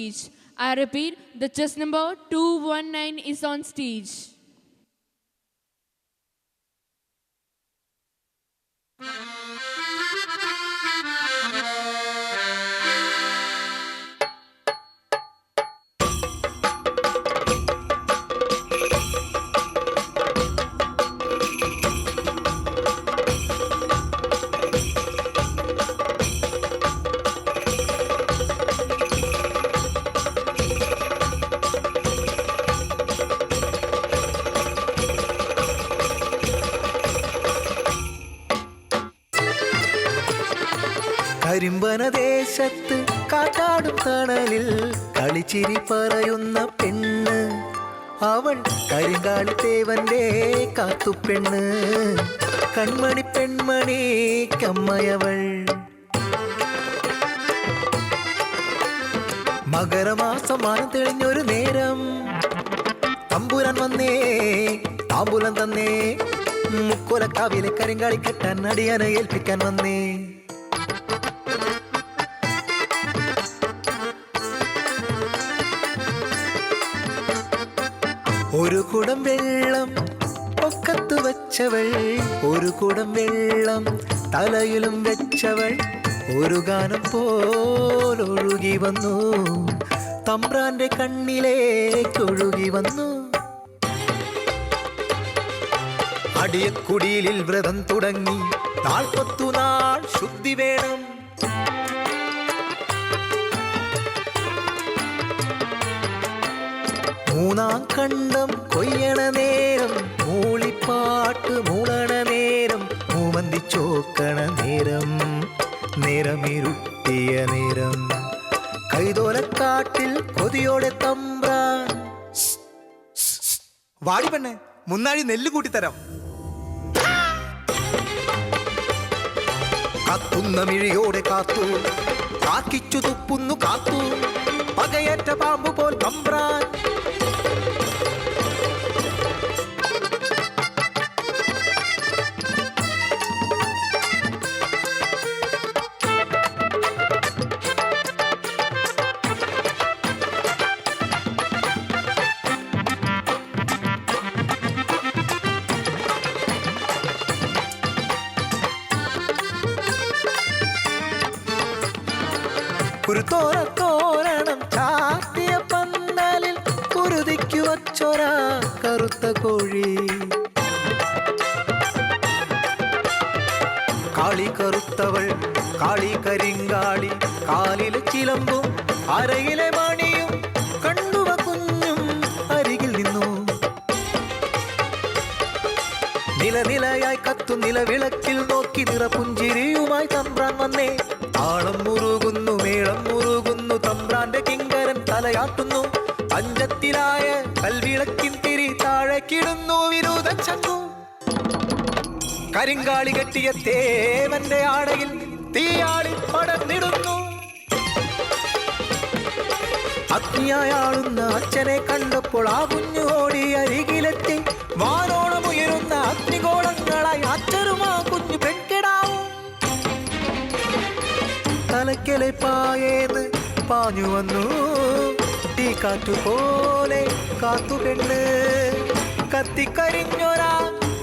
I repeat, the chess number 219 is on stage. കരിമ്പനദേശത്ത് കാറ്റാടും തണലിൽ കളിച്ചിരി പറയുന്ന പെണ്ണ് അവൾ കരിങ്കാളിത്തേവന്റെ കാത്തുപെണ്ണ് കൺമണി പെൺമണി കമ്മയവൾ മകരമാസം മാനം തെളിഞ്ഞൊരു നേരം തമ്പുരാൻ വന്നേ താമ്പൂലം തന്നേ മുക്കോലക്കാവിലെ കരിങ്കാളി കെട്ടാൻ അടിയാനെ ഏൽപ്പിക്കാൻ വന്നേ ഒരു കുടം വെള്ളം പൊക്കത്തു വച്ചവൾ ഒരു കുടം വെള്ളം തലയിലും വെച്ചവൾ ഒരു ഗാനം പോലൊഴുകി വന്നു തമ്പ്രാന്റെ കണ്ണിലേക്കൊഴുകി വന്നു അടിയക്കുടിയിൽ വ്രതം തുടങ്ങി 40 നാൾ ശുദ്ധി വേണം മൂന്നാം കണ്ടം കൊയ്യണ നേരം മൂളിപ്പാട്ട് മൂളണ നേരം മൂവന്തിച്ചോക്കണ നേരം നേരമിരുട്ടിയ നേരം കൈതോലക്കാട്ടിൽ കൊതിയോടെ തമ്പ്രാൻ വാടി പെണ്ണെ മുന്നാഴി നെല്ല് കൂട്ടിത്തരാം കത്തുന്ന മിഴിയോടെ കാത്തു കാക്കിച്ചു തുപ്പുന്നു കാത്തു പകയേറ്റ പാമ്പ് പോൽ തമ്പ്രാൻ തോരണം ചാത്തിയ പന്തലിൽ കുരുതിക്കു വച്ചൊരാ കറുത്ത കോഴി കാളി കറുത്തവൾ കാളി കരിങ്കാളി കാലിലെ ചിലമ്പും അരയിലെ മണിയും കണ്ണുവ കുഞ്ഞും അരികിൽ നിന്നു നിലനിലയായി കത്തു നിലവിളക്കിൽ നോക്കി നിറപുഞ്ചിരിയുമായി തമ്പ്രാൻ വന്നേ താളം മുറുകുന്നു മേളം മുറുകുന്നു തമ്പ്രാന്റെ കിങ്കരൻ തലയാട്ടുന്നു പഞ്ചത്തിലായ കൽവിളക്കിൻ തിരി താഴെക്കിടുന്നു വിനൂതൻ ചങ്കു കരിങ്കാളി കെട്ടിയ തേവന്റെ ആടയിൽ തീയാളി പടർന്നിടുന്നു അഗ്നിയായാളുന്ന അച്ഛനെ കണ്ടപ്പോൾ ആ കുഞ്ഞു ഓടി അരികിലെത്തി വാനോളമുയരുന്ന അഗ്നിഗോളങ്ങളായി അച്ഛനുമാ കുഞ്ഞു പെൺകിടാവും തലക്കലെ പായേന്ന് പാഞ്ഞു വന്നു തീ കാറ്റുപോലെ കാത്തുപെണ്ണ് കത്തിക്കരിഞ്ഞൊരാ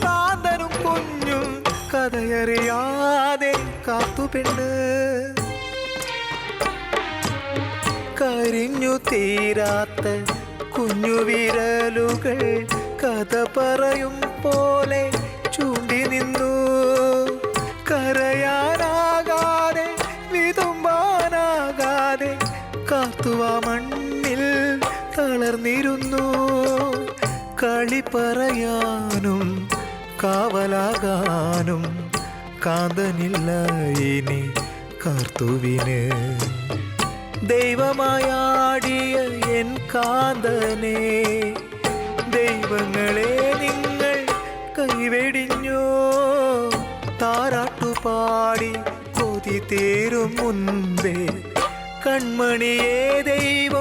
കാന്തനും കുഞ്ഞും കഥയറിയാതെ കാത്തുപെണ്ണ് കരിഞ്ഞു തീരാത്ത കുഞ്ഞു വിരലുകൾ കഥ പറയും പോലെ ചൂണ്ടി നിന്നു കരയാനാകാതെ വിതുമ്പാനാകാതെ കാത്തുവാ മണ്ണിൽ തളർന്നിരുന്നു കളി പറയാനും കാവലാകാനും കാന്തനില്ല ഇനി കാർത്തുവിന് ദൈവമായാടിയ എൻ കാന്തനെ ദൈവങ്ങളെ നിങ്ങൾ കൈവെടിഞ്ഞോ താരാട്ടുപാടി കൊതി തീരും മുൻപേ കൺമണിയെ ദൈവം